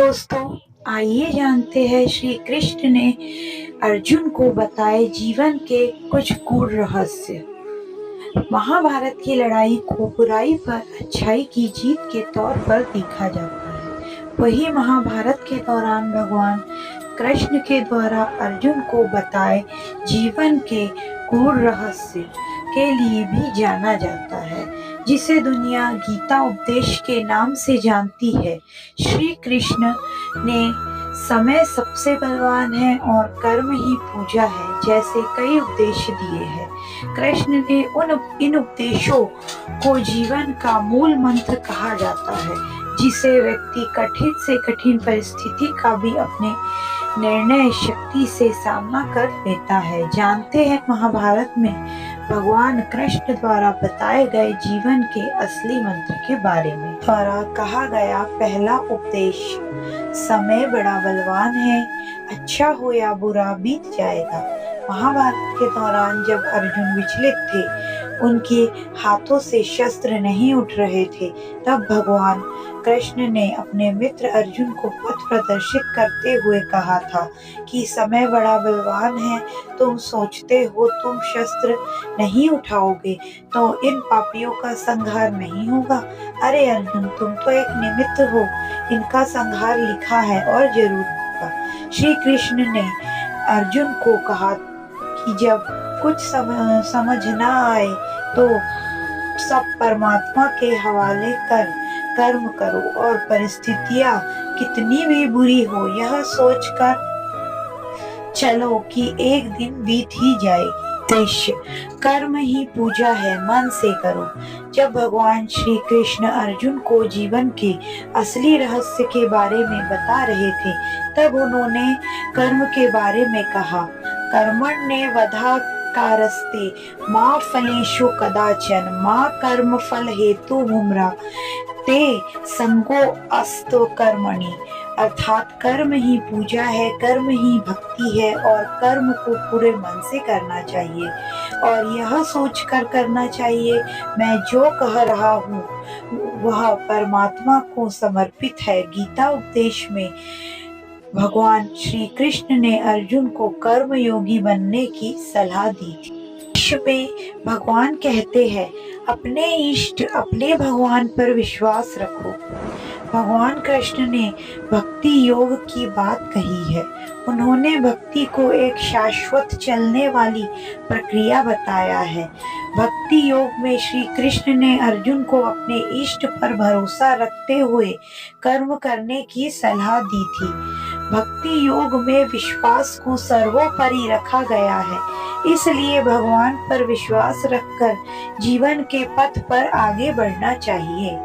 दोस्तों, आइए जानते हैं श्री कृष्ण ने अर्जुन को बताए जीवन के कुछ गूढ़ रहस्य। महाभारत की लड़ाई को बुराई पर अच्छाई की जीत के तौर पर देखा जाता है। वही महाभारत के दौरान भगवान कृष्ण के द्वारा अर्जुन को बताए जीवन के गूढ़ रहस्य के लिए भी जाना जाता है, जिसे दुनिया गीता उपदेश के नाम से जानती है। श्री कृष्ण ने समय सबसे बलवान है और कर्म ही पूजा है जैसे कई उपदेश दिए हैं। कृष्ण ने इन उपदेशों को जीवन का मूल मंत्र कहा जाता है, जिसे व्यक्ति कठिन से कठिन परिस्थिति का भी अपने निर्णय शक्ति से सामना कर लेता है। जानते हैं महाभारत में भगवान कृष्ण द्वारा बताए गए जीवन के असली मंत्र के बारे में। द्वारा कहा गया पहला उपदेश, समय बड़ा बलवान है, अच्छा हो या बुरा बीत जाएगा। महाभारत के दौरान जब अर्जुन विचलित थे, उनके हाथों से शस्त्र नहीं उठ रहे थे, तब भगवान कृष्ण ने अपने मित्र अर्जुन को पथ प्रदर्शित करते हुए कहा था कि समय बड़ा बलवान है, तुम सोचते हो तुम शस्त्र नहीं उठाओगे तो इन पापियों का संहार नहीं होगा। अरे अर्जुन, तुम तो एक निमित्त हो, इनका संहार लिखा है और जरूर होगा। श्री कृष्ण ने अर्जुन को कहा कि जब कुछ समझ ना आए तो सब परमात्मा के हवाले कर कर्म करो और परिस्थितियां कितनी भी बुरी हो यह सोचकर चलो कि एक दिन बीत ही जाएगी। उद्देश्य कर्म ही पूजा है, मन से करो। जब भगवान श्री कृष्ण अर्जुन को जीवन के असली रहस्य के बारे में बता रहे थे, तब उन्होंने कर्म के बारे में कहा, कर्मण्येवाधिकारस्ते मा फलेषु कदाचन मा कर्म फल हेतु भूम्रा ते संगो अस्तु कर्मणि। अर्थात कर्म ही पूजा है, कर्म ही भक्ति है और कर्म को पूरे मन से करना चाहिए और यह सोचकर करना चाहिए मैं जो कह रहा हूँ वह परमात्मा को समर्पित है। गीता उपदेश में भगवान श्री कृष्ण ने अर्जुन को कर्म योगी बनने की सलाह दी थी। में भगवान कहते हैं, अपने इष्ट अपने भगवान पर विश्वास रखो। भगवान कृष्ण ने भक्ति योग की बात कही है। उन्होंने भक्ति को एक शाश्वत चलने वाली प्रक्रिया बताया है। भक्ति योग में श्री कृष्ण ने अर्जुन को अपने इष्ट पर भरोसा रखते हुए कर्म करने की सलाह दी थी। भक्ति योग में विश्वास को सर्वोपरि रखा गया है, इसलिए भगवान पर विश्वास रखकर जीवन के पथ पर आगे बढ़ना चाहिए।